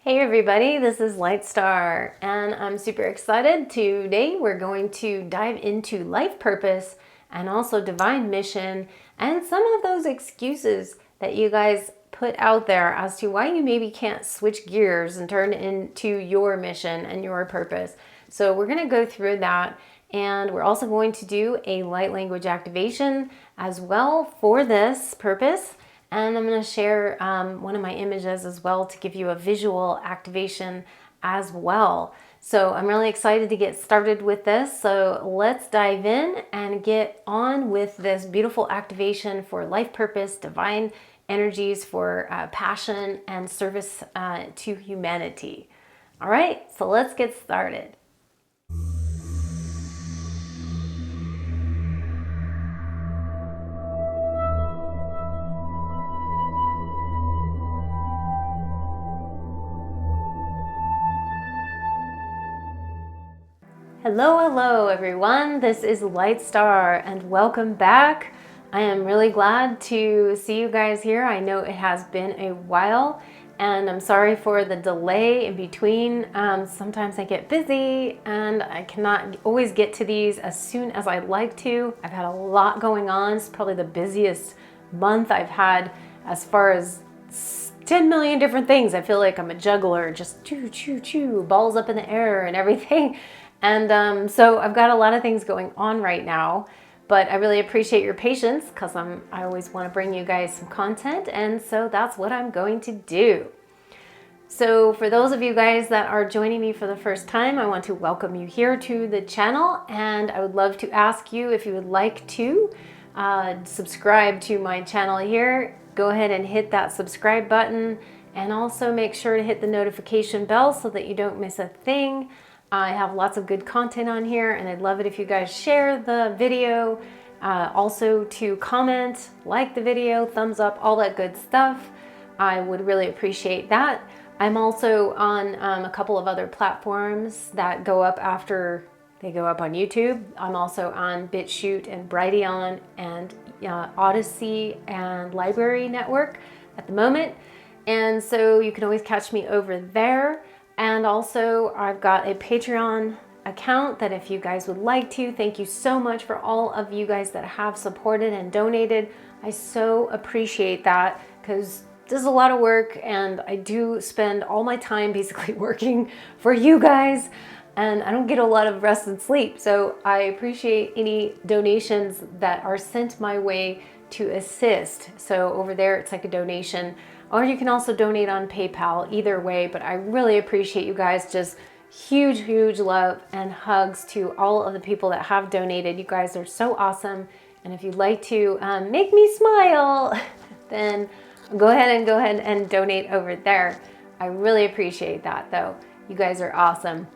Hey everybody, this is Lightstar, and I'm super excited. Today we're going to dive into life purpose and also divine mission and some of those excuses that you guys put out there as to why you maybe can't switch gears and turn into your mission and your purpose. So we're going to go through that, and we're also going to do a light language activation as well for this purpose. And I'm going to share one of my images as well to give you a visual activation as well. So I'm really excited to get started with this. So let's dive in and get on with this beautiful activation for life purpose, divine energies for passion and service to humanity. All right, so let's get started. Hello everyone. This is Lightstar and welcome back. I am really glad to see you guys here. I know it has been a while and I'm sorry for the delay in between. Sometimes I get busy and I cannot always get to these as soon as I'd like to. I've had a lot going on. It's probably the busiest month I've had as far as 10 million different things. I feel like I'm a juggler, just choo, balls up in the air and everything. And so I've got a lot of things going on right now, but I really appreciate your patience because I always want to bring you guys some content, and so that's what I'm going to do. So for those of you guys that are joining me for the first time, I want to welcome you here to the channel, and I would love to ask you if you would like to subscribe to my channel here. Go ahead and hit that subscribe button, and also make sure to hit the notification bell so that you don't miss a thing. I have lots of good content on here, and I'd love it if you guys share the video. Also to comment, like the video, thumbs up, all that good stuff. I would really appreciate that. I'm also on a couple of other platforms that go up after they go up on YouTube. I'm also on BitChute and Brighteon and Odyssey and Library Network at the moment. And so you can always catch me over there. And also I've got a Patreon account that if you guys would like to, thank you so much for all of you guys that have supported and donated. I so appreciate that because this is a lot of work and I do spend all my time basically working for you guys and I don't get a lot of rest and sleep. So I appreciate any donations that are sent my way to assist. So over there, it's like a donation. Or you can also donate on PayPal, either way, but I really appreciate you guys. Just huge love and hugs to all of the people that have donated. You guys are so awesome. And if you'd like to make me smile, then go ahead and donate over there. I really appreciate that though. You guys are awesome.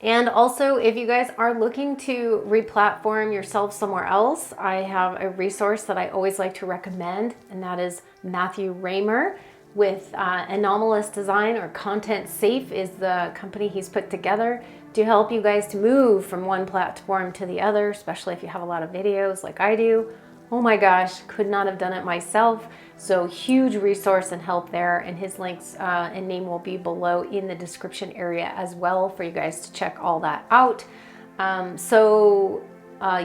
And also, if you guys are looking to re-platform yourself somewhere else, I have a resource that I always like to recommend, and that is Matthew Raymer with Anomalist Design, or Content Safe is the company he's put together to help you guys to move from one platform to the other, especially if you have a lot of videos like I do. Oh my gosh, could not have done it myself. So huge resource and help there, and his links and name will be below in the description area as well for you guys to check all that out. So I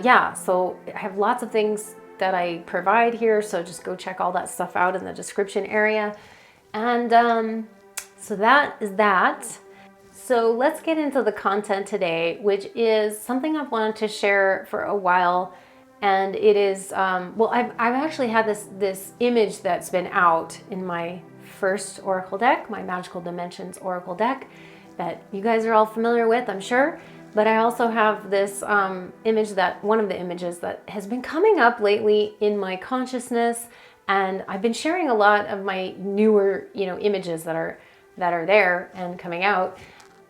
have lots of things that I provide here, so just go check all that stuff out in the description area. And so that is that. So let's get into the content today, which is something I've wanted to share for a while. And it is, I've actually had this image that's been out in my first Oracle deck, my Magical Dimensions Oracle deck, that you guys are all familiar with, I'm sure. But I also have this image one of the images that has been coming up lately in my consciousness. And I've been sharing a lot of my newer, images that are there and coming out.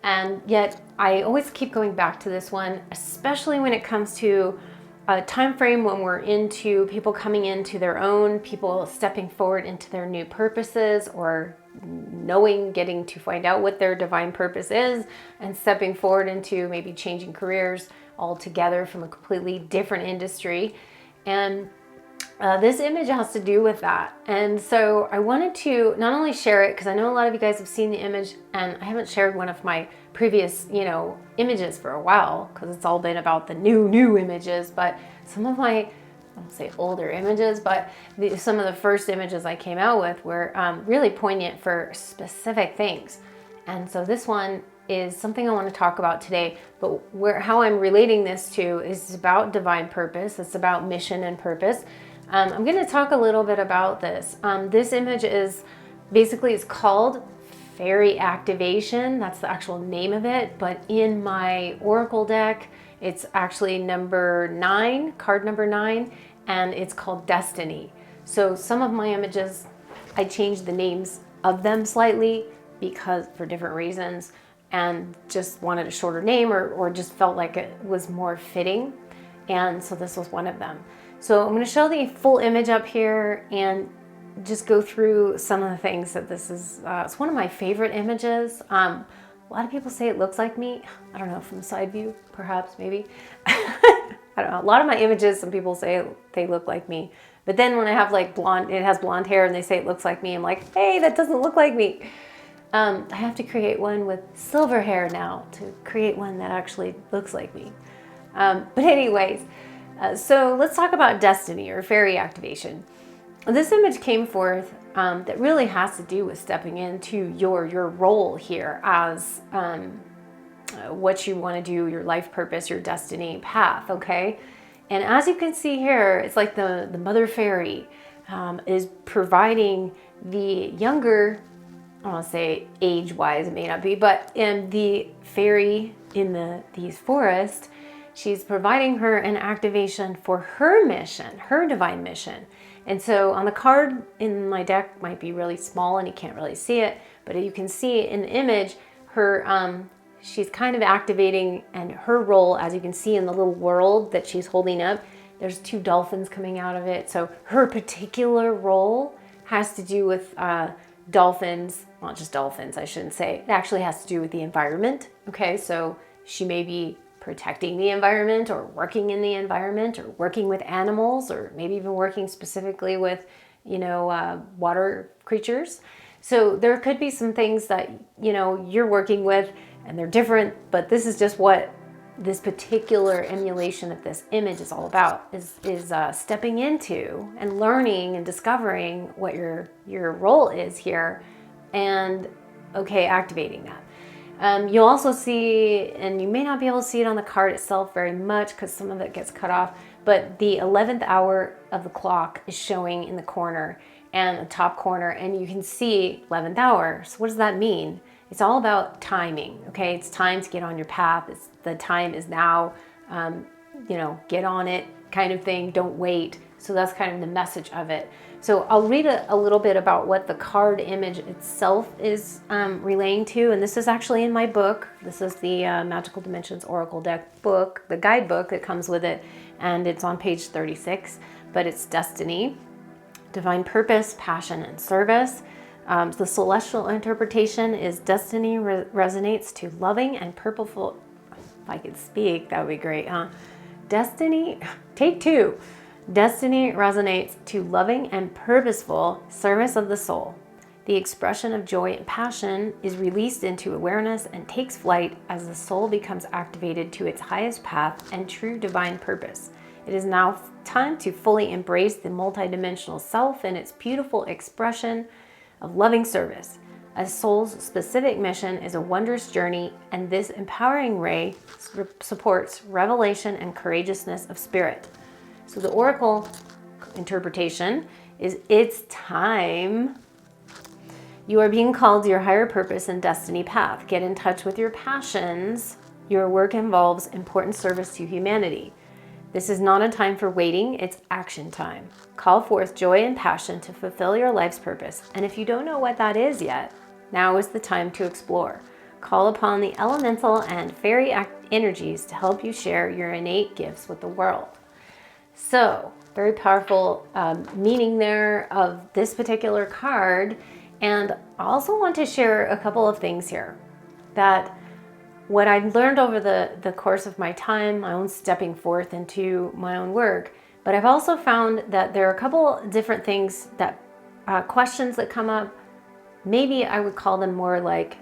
And yet I always keep going back to this one, especially when it comes to a time frame when we're into people coming into their own, people stepping forward into their new purposes, or getting to find out what their divine purpose is, and stepping forward into maybe changing careers altogether from a completely different industry. And This image has to do with that. And so I wanted to not only share it, because I know a lot of you guys have seen the image, and I haven't shared one of my previous, images for a while, because it's all been about the new images, but some of my, I won't say older images, but some of the first images I came out with were really poignant for specific things. And so this one is something I want to talk about today, but how I'm relating this to is about divine purpose. It's about mission and purpose. I'm going to talk a little bit about this. This image is basically, it's called Fairy Activation. That's the actual name of it. But in my Oracle deck, it's actually number 9, card number 9, and it's called Destiny. So some of my images, I changed the names of them slightly because for different reasons, and just wanted a shorter name or just felt like it was more fitting. And so this was one of them. So I'm going to show the full image up here and just go through some of the things that this is. It's one of my favorite images. A lot of people say it looks like me. I don't know, from the side view, perhaps, maybe. I don't know. A lot of my images, some people say they look like me. But then when I have like blonde, it has blonde hair and they say it looks like me, I'm like, hey, that doesn't look like me. I have to create one with silver hair now to create one that actually looks like me. But anyways, so let's talk about destiny or fairy activation. This image came forth that really has to do with stepping into your role here as what you want to do, your life purpose, your destiny path, okay? And as you can see here, it's like the mother fairy is providing the younger, I don't want to say age-wise, it may not be, but in the fairy in these forests, she's providing her an activation for her mission, her divine mission. And so on the card in my deck might be really small and you can't really see it, but you can see in the image her, she's kind of activating, and her role, as you can see in the little world that she's holding up, there's 2 dolphins coming out of it. So her particular role has to do with dolphins, not just dolphins, I shouldn't say. It actually has to do with the environment. Okay, so she may be protecting the environment or working in the environment or working with animals or maybe even working specifically with, water creatures. So there could be some things that, you're working with and they're different, but this is just what this particular emulation of this image is all about, is stepping into and learning and discovering what your role is here and, activating that. You'll also see, and you may not be able to see it on the card itself very much because some of it gets cut off, but the 11th hour of the clock is showing in the corner and the top corner, and you can see 11th hour. So what does that mean? It's all about timing, okay? It's time to get on your path. The time is now, get on it kind of thing. Don't wait. So that's kind of the message of it. So I'll read a little bit about what the card image itself is relaying to. And this is actually in my book. This is the Magical Dimensions Oracle Deck book, the guidebook that comes with it. And it's on page 36. But it's destiny, divine purpose, passion, and service. The celestial interpretation is destiny resonates to loving and purposeful. If I could speak, that would be great, huh? Destiny, take 2. Destiny resonates to loving and purposeful service of the soul. The expression of joy and passion is released into awareness and takes flight as the soul becomes activated to its highest path and true divine purpose. It is now time to fully embrace the multidimensional self in its beautiful expression of loving service. A soul's specific mission is a wondrous journey, and this empowering ray supports revelation and courageousness of spirit. So the oracle interpretation is, it's time. You are being called to your higher purpose and destiny path. Get in touch with your passions. Your work involves important service to humanity. This is not a time for waiting, it's action time. Call forth joy and passion to fulfill your life's purpose. And if you don't know what that is yet, now is the time to explore. Call upon the elemental and fairy energies to help you share your innate gifts with the world. So, very powerful meaning there of this particular card. And I also want to share a couple of things here that what I've learned over the course of my time, my own stepping forth into my own work, But I've also found that there are a couple different things that questions that come up. Maybe I would call them more like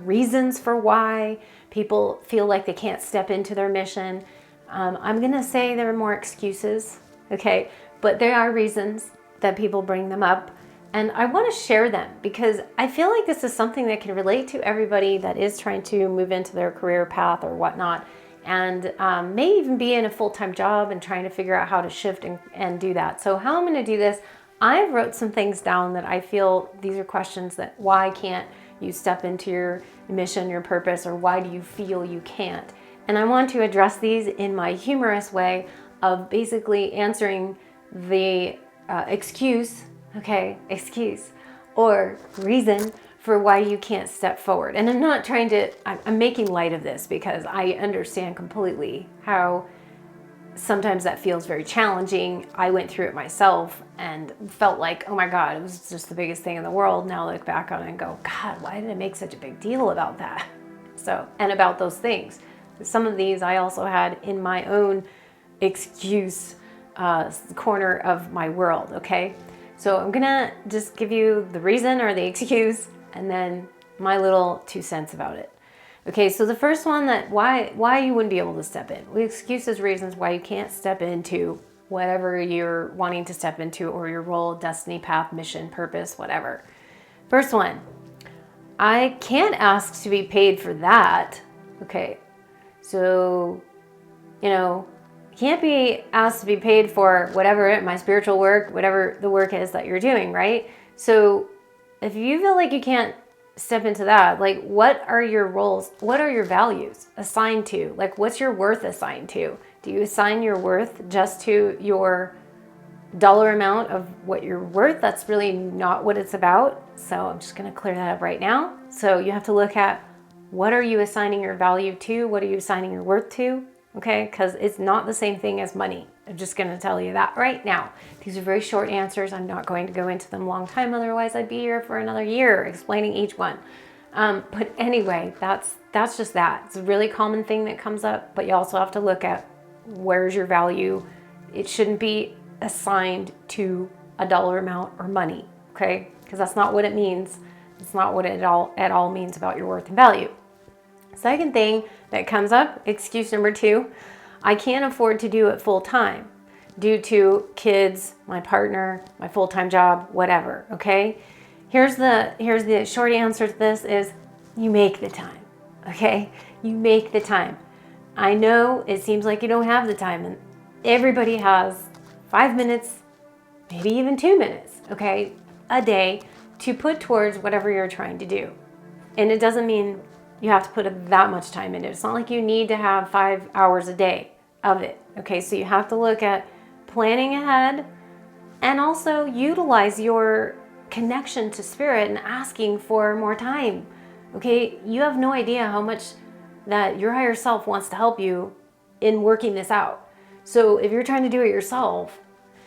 reasons for why people feel like they can't step into their mission. I'm going to say there are more excuses, okay? But there are reasons that people bring them up. And I want to share them because I feel like this is something that can relate to everybody that is trying to move into their career path or whatnot. And may even be in a full-time job and trying to figure out how to shift and do that. So how I'm going to do this, I wrote some things down that I feel these are questions that why can't you step into your mission, your purpose, or why do you feel you can't? And I want to address these in my humorous way of basically answering the excuse or reason for why you can't step forward. And I'm not trying to, I'm making light of this because I understand completely how sometimes that feels very challenging. I went through it myself and felt like, oh my God, it was just the biggest thing in the world. Now I look back on it and go, God, why did I make such a big deal about that? So, and about those things. Some of these I also had in my own excuse corner of my world, okay? So I'm gonna just give you the reason or the excuse and then my little 2 cents about it. Okay, so the first one, that why you wouldn't be able to step in. Excuses, reasons why you can't step into whatever you're wanting to step into or your role, destiny, path, mission, purpose, whatever. First one, I can't ask to be paid for that. Okay, so, you know, can't be asked to be paid for whatever my spiritual work, whatever the work is that you're doing, right? So if you feel like you can't step into that, like what are your roles? What are your values assigned to? Like what's your worth assigned to? Do you assign your worth just to your dollar amount of what you're worth? That's really not what it's about. So I'm just going to clear that up right now. So you have to look at what are you assigning your value to? What are you assigning your worth to? Okay, because it's not the same thing as money. I'm just going to tell you that right now. These are very short answers. I'm not going to go into them a long time. Otherwise, I'd be here for another year explaining each one. But anyway, that's just that. It's a really common thing that comes up, but you also have to look at where's your value. It shouldn't be assigned to a dollar amount or money, okay? Because that's not what it means. It's not what it at all means about your worth and value. Second thing that comes up, excuse number 2, I can't afford to do it full time due to kids, my partner, my full-time job, whatever, okay? Here's the short answer to this is you make the time, okay? You make the time. I know it seems like you don't have the time, and everybody has 5 minutes, maybe even 2 minutes, okay, a day to put towards whatever you're trying to do. And it doesn't mean you have to put that much time into it. It's not like you need to have 5 hours a day of it. Okay, so you have to look at planning ahead and also utilize your connection to spirit and asking for more time. Okay, you have no idea how much that your higher self wants to help you in working this out. So if you're trying to do it yourself,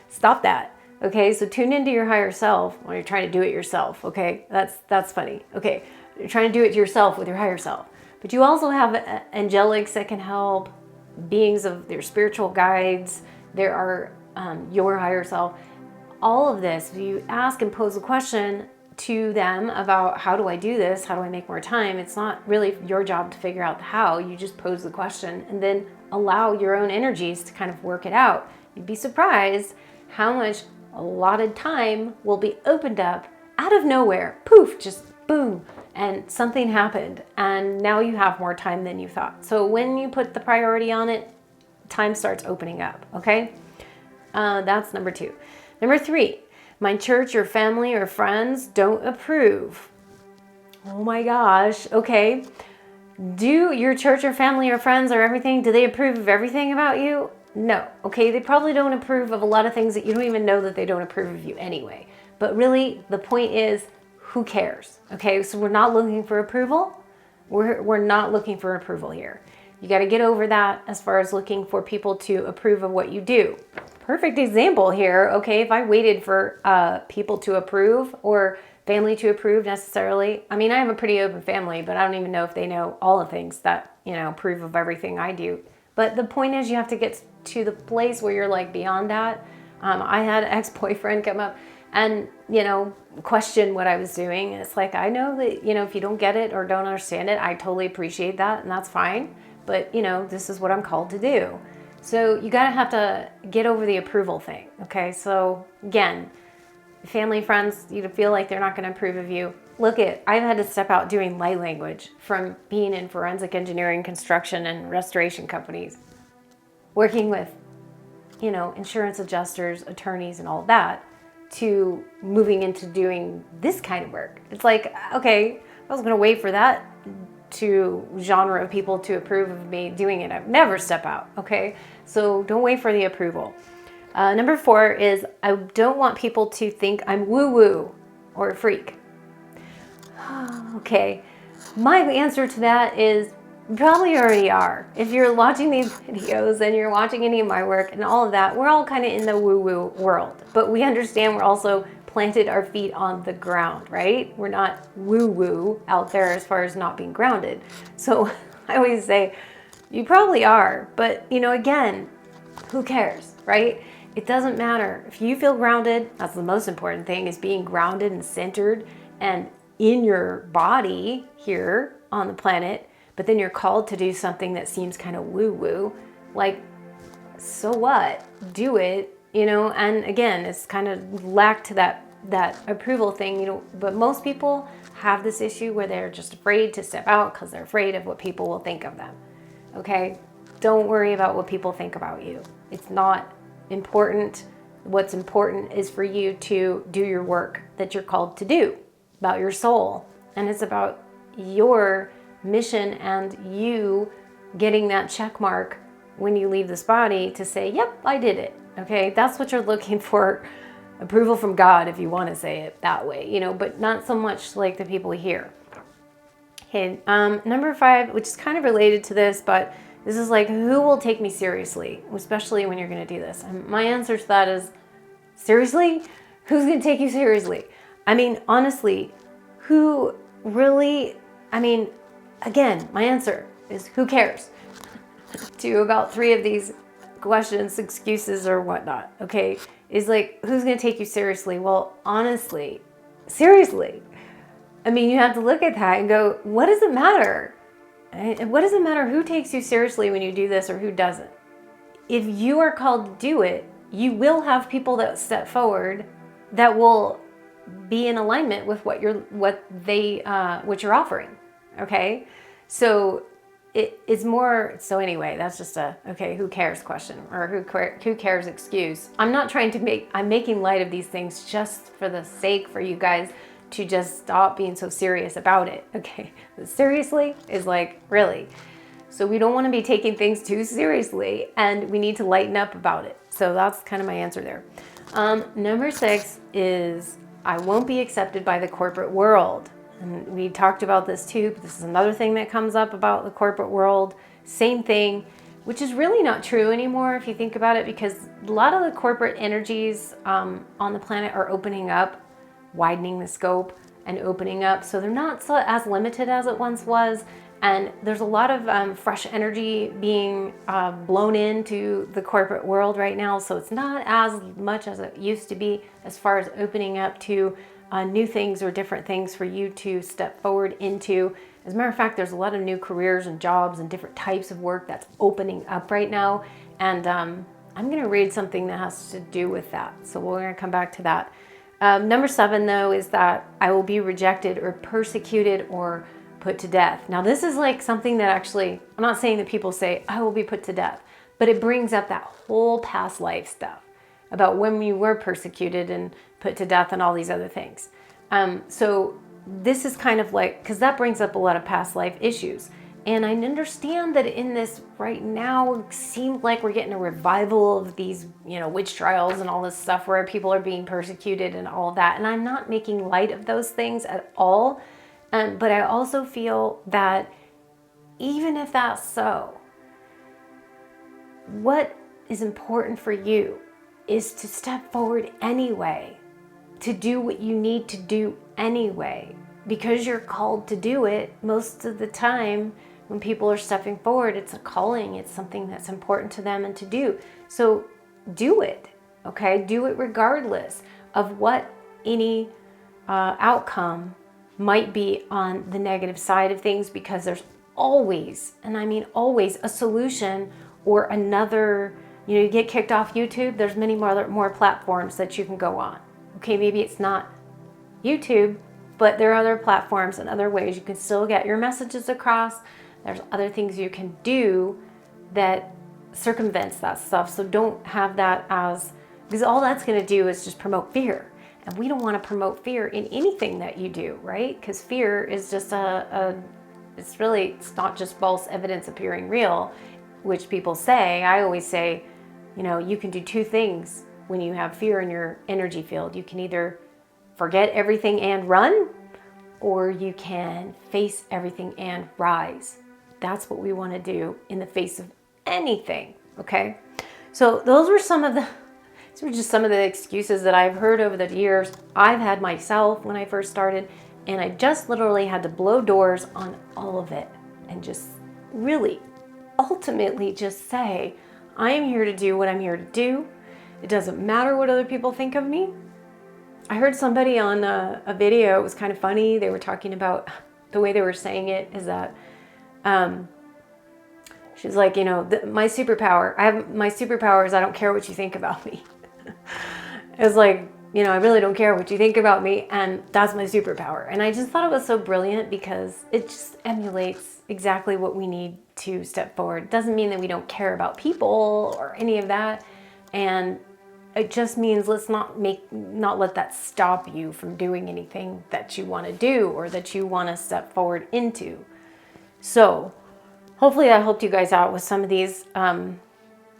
stop that. Okay, so tune into your higher self when you're trying to do it yourself. Okay, that's funny. Okay. You're trying to do it to yourself with your higher self. But you also have angelics that can help, beings of their spiritual guides. There are your higher self. All of this, if you ask and pose a question to them about how do I do this? How do I make more time? It's not really your job to figure out the how. You just pose the question and then allow your own energies to kind of work it out. You'd be surprised how much allotted time will be opened up out of nowhere. Poof, just boom. And something happened, and now you have more time than you thought. So when you put the priority on it, time starts opening up, okay? That's number 2. Number 3, my church or family or friends don't approve. Oh my gosh, okay. Do your church or family or friends or everything, do they approve of everything about you? No, okay? They probably don't approve of a lot of things that you don't even know that they don't approve of you anyway. But really, the point is, who cares? Okay, so we're not looking for approval. We're not looking for approval here. You got to get over that as far as looking for people to approve of what you do. Perfect example here. Okay, if I waited for people to approve or family to approve necessarily. I mean, I have a pretty open family, but I don't even know if they know all the things that, approve of everything I do. But the point is, you have to get to the place where you're like beyond that. I had an ex-boyfriend come up and, you know, question what I was doing. And it's like, I know that, you know, if you don't get it or don't understand it, I totally appreciate that, and that's fine. But, you know, this is what I'm called to do. So you gotta have to get over the approval thing, okay? So again, family, friends, you feel like they're not gonna approve of you. Look I've had to step out doing light language from being in forensic engineering, construction, and restoration companies, working with, you know, insurance adjusters, attorneys, and all of that, to moving into doing this kind of work. It's like, okay, I was gonna wait for that to genre of people to approve of me doing it. I've never step out, okay? So don't wait for the approval. Number 4 is, I don't want people to think I'm woo-woo or a freak. Okay, my answer to that is, you probably already are. If you're watching these videos and you're watching any of my work and all of that, we're all kind of in the woo-woo world, but we understand we're also planted our feet on the ground, right? We're not woo-woo out there as far as not being grounded. So I always say, you probably are, but you know, again, who cares, right? It doesn't matter. If you feel grounded, that's the most important thing, is being grounded and centered and in your body here on the planet, but then you're called to do something that seems kind of woo-woo, like, so what? Do it, you know? And again, it's kind of lacked to that approval thing, you know, but most people have this issue where they're just afraid to step out because they're afraid of what people will think of them, okay? Don't worry about what people think about you. It's not important. What's important is for you to do your work that you're called to do, about your soul. And it's about your mission and you getting that check mark when you leave this body to say, yep, I did it. Okay, that's what you're looking for. Approval from God, if you want to say it that way, you know, but not so much like the people here. Okay, number 5, which is kind of related to this, but this is like, who will take me seriously, especially when you're going to do this? And my answer to that is, seriously? Who's going to take you seriously? I mean, honestly, who really, I mean, again, my answer is, who cares? To about 3 of these questions, excuses, or whatnot, okay, is like, who's going to take you seriously? Well, honestly, seriously, I mean, you have to look at that and go, what does it matter? What does it matter who takes you seriously when you do this or who doesn't? If you are called to do it, you will have people that step forward that will be in alignment with what you're offering, okay? So it's more, so anyway, that's just a, okay, who cares question, or who cares excuse. I'm not trying to I'm making light of these things just for the sake for you guys to just stop being so serious about it, okay? Seriously is like, really? So we don't want to be taking things too seriously, and we need to lighten up about it. So that's kind of my answer there. Number 6 is, I won't be accepted by the corporate world. And we talked about this too, but this is another thing that comes up about the corporate world. Same thing, which is really not true anymore if you think about it, because a lot of the corporate energies on the planet are opening up, widening the scope and opening up. So they're not so as limited as it once was. And there's a lot of fresh energy being blown into the corporate world right now. So it's not as much as it used to be as far as opening up to new things or different things for you to step forward into. As a matter of fact, there's a lot of new careers and jobs and different types of work that's opening up right now. And I'm going to read something that has to do with that. So we're going to come back to that. Number 7, though, is that I will be rejected or persecuted or put to death. Now, this is like something that actually, I'm not saying that people say, I will be put to death, but it brings up that whole past life stuff about when you were persecuted and put to death and all these other things. So this is kind of like, because that brings up a lot of past life issues. And I understand that in this right now, it seems like we're getting a revival of these, you know, witch trials and all this stuff where people are being persecuted and all of that. And I'm not making light of those things at all. But I also feel that even if that's so, what is important for you is to step forward anyway, to do what you need to do anyway, because you're called to do it most of the time When people are stepping forward, it's a calling. It's something that's important to them and to do. So do it, okay? Do it regardless of what any outcome might be on the negative side of things, because there's always, and I mean always, a solution or another. You get kicked off YouTube, there's many more platforms that you can go on. Okay, maybe it's not YouTube, but there are other platforms and other ways you can still get your messages across. There's other things you can do that circumvents that stuff. So don't have that as, because all that's going to do is just promote fear. And we don't want to promote fear in anything that you do, right? Because fear is just it's not just false evidence appearing real, which people say. I always say, you can do two things when you have fear in your energy field. You can either forget everything and run, or you can face everything and rise. That's what we want to do in the face of anything, okay? So these were just some of the excuses that I've heard over the years. I've had myself when I first started, and I just literally had to blow doors on all of it and just really ultimately just say, I am here to do what I'm here to do. It doesn't matter what other people think of me. I heard somebody on a video, it was kind of funny. They were talking about, the way they were saying it is that, she's like, my superpower is I don't care what you think about me. It's like, I really don't care what you think about me, and that's my superpower. And I just thought it was so brilliant, because it just emulates exactly what we need to step forward. It doesn't mean that we don't care about people or any of that. And it just means let's not let that stop you from doing anything that you want to do or that you want to step forward into. So hopefully that helped you guys out with some of these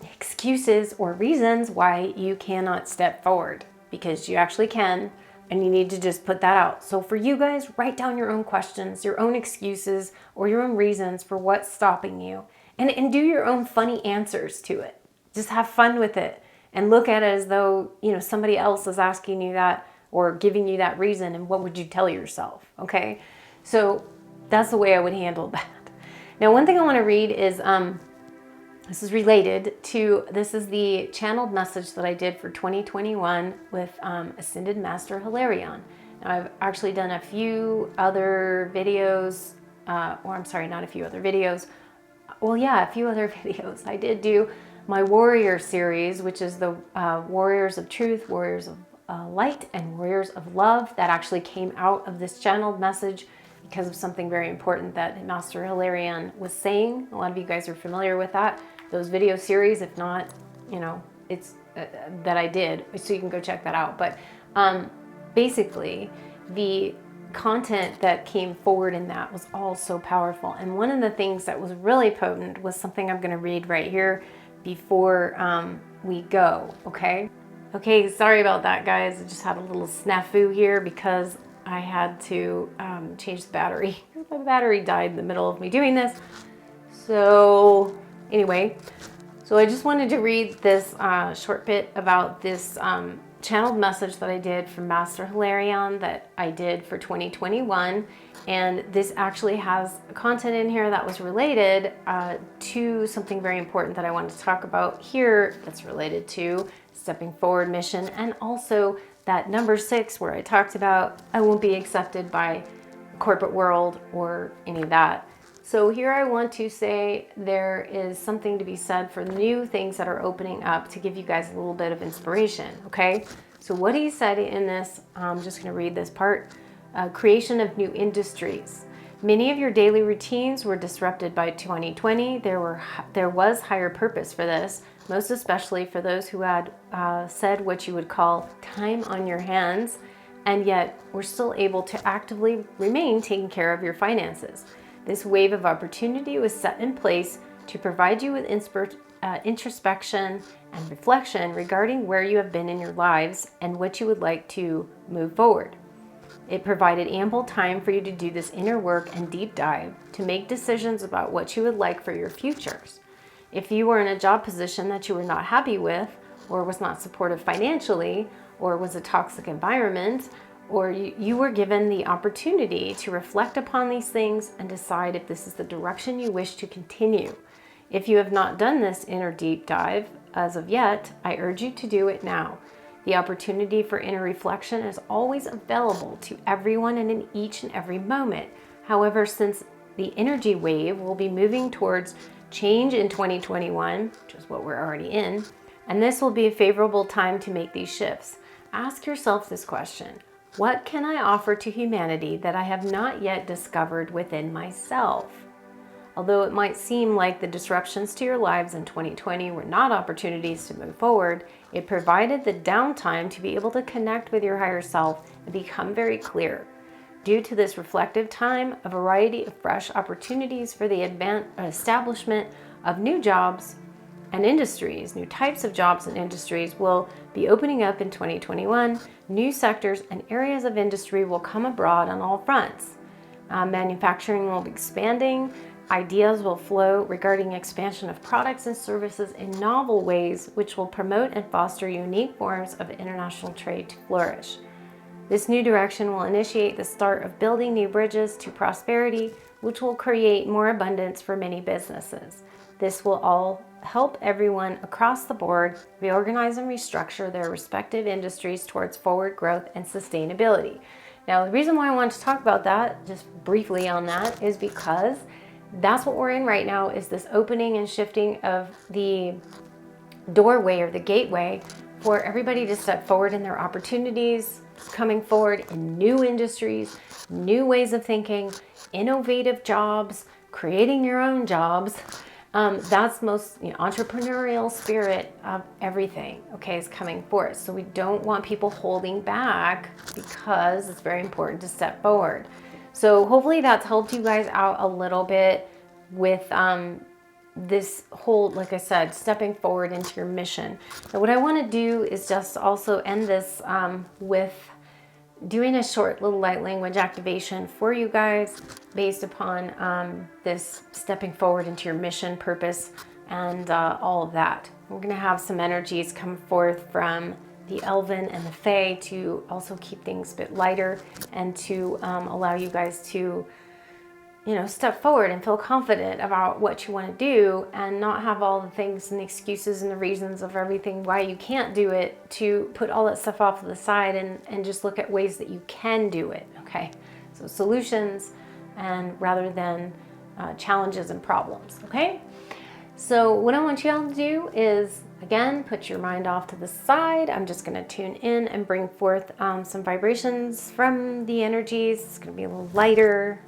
excuses or reasons why you cannot step forward, because you actually can, and you need to just put that out. So for you guys, write down your own questions, your own excuses, or your own reasons for what's stopping you, and do your own funny answers to it. Just have fun with it and look at it as though, somebody else is asking you that or giving you that reason, and what would you tell yourself, okay? So that's the way I would handle that. Now, one thing I want to read is, this is related to, this is the channeled message that I did for 2021 with Ascended Master Hilarion. Now, I've actually done a few other videos, a few other videos. I did do my Warrior series, which is the Warriors of Truth, Warriors of Light, and Warriors of Love. That actually came out of this channeled message because of something very important that Master Hilarion was saying. A lot of you guys are familiar with those video series. If not, it's that I did, so you can go check that out. But basically, the content that came forward in that was all so powerful. And one of the things that was really potent was something I'm going to read right here before we go, okay? Okay, sorry about that, guys. I just had a little snafu here because I had to change the battery. My battery died in the middle of me doing this. So anyway, so I just wanted to read this short bit about this channeled message that I did from Master Hilarion that I did for 2021. And this actually has content in here that was related to something very important that I wanted to talk about here that's related to stepping forward mission, and also that number 6 where I talked about I won't be accepted by the corporate world or any of that. So here I want to say there is something to be said for new things that are opening up to give you guys a little bit of inspiration, okay? So what he said in this, I'm just going to read this part. Creation of new industries. Many of your daily routines were disrupted by 2020. There was higher purpose for this, most especially for those who had said what you would call time on your hands, and yet were still able to actively remain taking care of your finances. This wave of opportunity was set in place to provide you with introspection and reflection regarding where you have been in your lives and what you would like to move forward. It provided ample time for you to do this inner work and deep dive to make decisions about what you would like for your futures. If you were in a job position that you were not happy with, or was not supportive financially, or was a toxic environment, or you were given the opportunity to reflect upon these things and decide if this is the direction you wish to continue. If you have not done this inner deep dive as of yet, I urge you to do it now. The opportunity for inner reflection is always available to everyone and in each and every moment. However, since the energy wave will be moving towards change in 2021, which is what we're already in, and this will be a favorable time to make these shifts, ask yourself this question: what can I offer to humanity that I have not yet discovered within myself? Although it might seem like the disruptions to your lives in 2020 were not opportunities to move forward, it provided the downtime to be able to connect with your higher self and become very clear. Due to this reflective time, a variety of fresh opportunities for the establishment of new jobs and industries, new types of jobs and industries will be opening up in 2021. New sectors and areas of industry will come abroad on all fronts. Manufacturing will be expanding. Ideas will flow regarding expansion of products and services in novel ways, which will promote and foster unique forms of international trade to flourish. This new direction will initiate the start of building new bridges to prosperity, which will create more abundance for many businesses. This will all help everyone across the board reorganize and restructure their respective industries towards forward growth and sustainability. Now, the reason why I want to talk about that, just briefly on that, is because that's what we're in right now, is this opening and shifting of the doorway or the gateway for everybody to step forward in their opportunities, coming forward in new industries, new ways of thinking, innovative jobs, creating your own jobs. That's most entrepreneurial spirit of everything, okay, is coming forth. So we don't want people holding back because it's very important to step forward. So hopefully that's helped you guys out a little bit with this whole, like I said, stepping forward into your mission. Now what I want to do is just also end this with doing a short little light language activation for you guys based upon this stepping forward into your mission, purpose, and all of that. We're going to have some energies come forth from the Elven and the Fae to also keep things a bit lighter and to allow you guys to, step forward and feel confident about what you want to do and not have all the things and the excuses and the reasons of everything why you can't do it, to put all that stuff off to the side and just look at ways that you can do it, okay? So solutions, and rather than challenges and problems, okay? So what I want you all to do is, again, put your mind off to the side. I'm just going to tune in and bring forth some vibrations from the energies. It's going to be a little lighter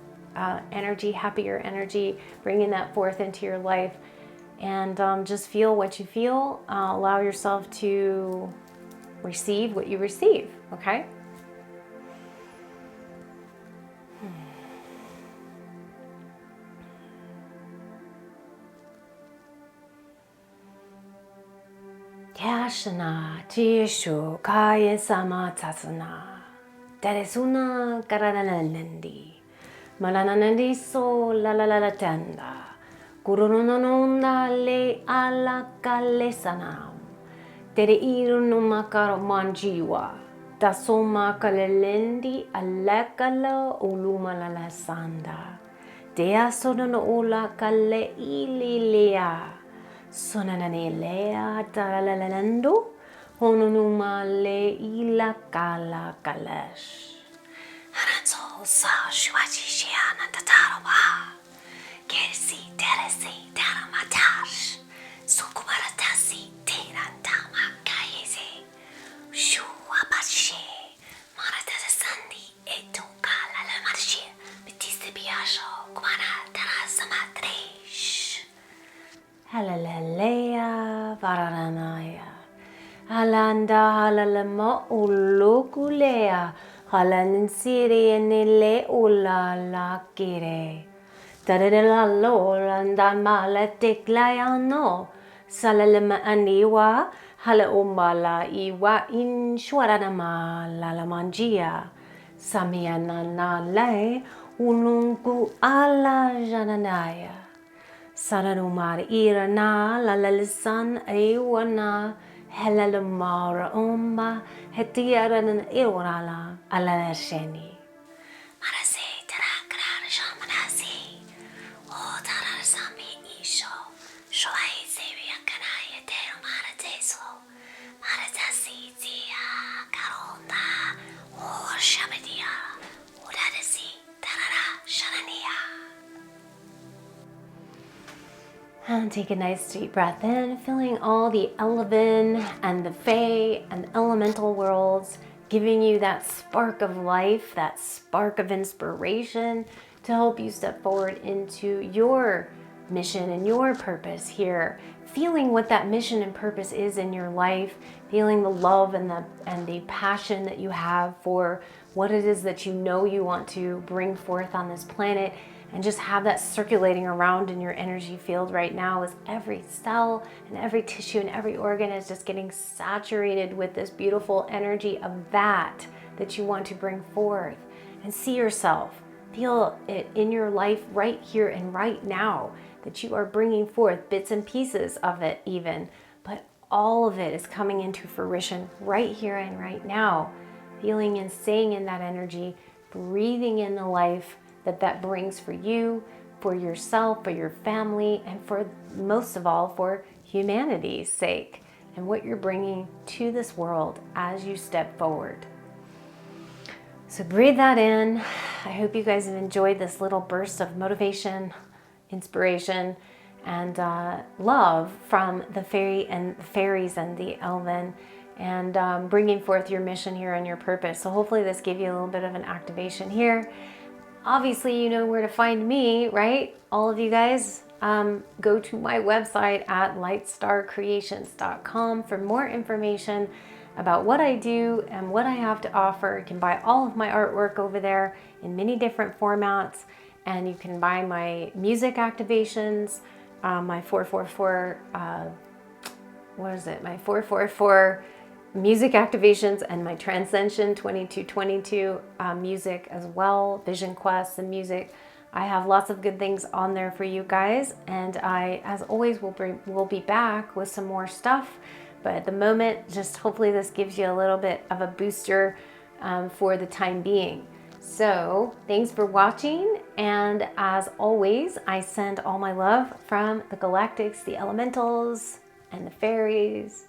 energy, happier energy, bringing that forth into your life. And just feel what you feel. Allow yourself to receive what you receive, okay? Yashana Jishu Kaya Samatasana Teresuna Karanalendi Malananandi so la la la la tenda Gurunononda le ala kalesanam Tere iruno makaro manjiwa Tasoma kalelendi alekala uluma la la sanda Dea sonono ula kale ililea Sonananelea talalalando, hononuma le ila kala kalesh. Haranzo sa shuachi shiana tatarawa. Kersi teresi taramatash. Sukumaratasi tirantama kayese. Shuapache. Maratasandi eto kala la marche. Betiste biasho kumana tarasamatresh. Halalelea vararanaya. Halanda halalama ulukulea. Halaninsiri nile ula la kire. Tadadela loranda mala teklayano. Salalama aniwa. Hala umala iwa inshwaranama lalamanjia. Samiana na le unungu ala jananaya. Saranumar irana la lalisan ewana Helalumara umma hetiaran irala alalasheni. Marase tarakara shamanasi. O tarasami isho. Shoai sevia kanaya te marateso. Maratasi tia karonda. Or shabadia. Uradasi tarara shanania. And take a nice deep breath in, feeling all the Elven and the Fae and elemental worlds, giving you that spark of life, that spark of inspiration to help you step forward into your mission and your purpose here. Feeling what that mission and purpose is in your life, feeling the love and the passion that you have for what it is that you know you want to bring forth on this planet, and just have that circulating around in your energy field right now as every cell and every tissue and every organ is just getting saturated with this beautiful energy of that you want to bring forth. And see yourself, feel it in your life right here and right now, that you are bringing forth bits and pieces of it even, but all of it is coming into fruition right here and right now. Feeling and staying in that energy, breathing in the life that brings for you, for yourself, for your family, and for most of all, for humanity's sake, and what you're bringing to this world as you step forward. So breathe that in. I hope you guys have enjoyed this little burst of motivation, inspiration, and love from the fairies and the elven, and bringing forth your mission here and your purpose. So hopefully this gave you a little bit of an activation here. Obviously, you know where to find me, right? All of you guys, go to my website at lightstarcreations.com for more information about what I do and what I have to offer. You can buy all of my artwork over there in many different formats, and you can buy my music activations, my 444, my 444 music activations, and my Transcension 2222 music as well, vision quests and music. I have lots of good things on there for you guys, and I, as always, will be back with some more stuff. But at the moment, just hopefully this gives you a little bit of a booster for the time being. So thanks for watching, and as always, I send all my love from the galactics, the elementals, and the fairies,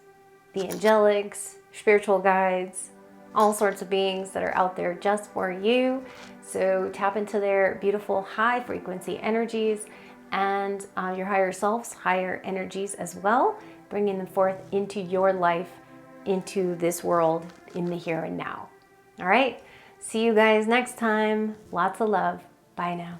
the angelics, spiritual guides, all sorts of beings that are out there just for you. So tap into their beautiful high frequency energies and your higher selves, higher energies as well, bringing them forth into your life, into this world, in the here and now. All right, see you guys next time. Lots of love. Bye now.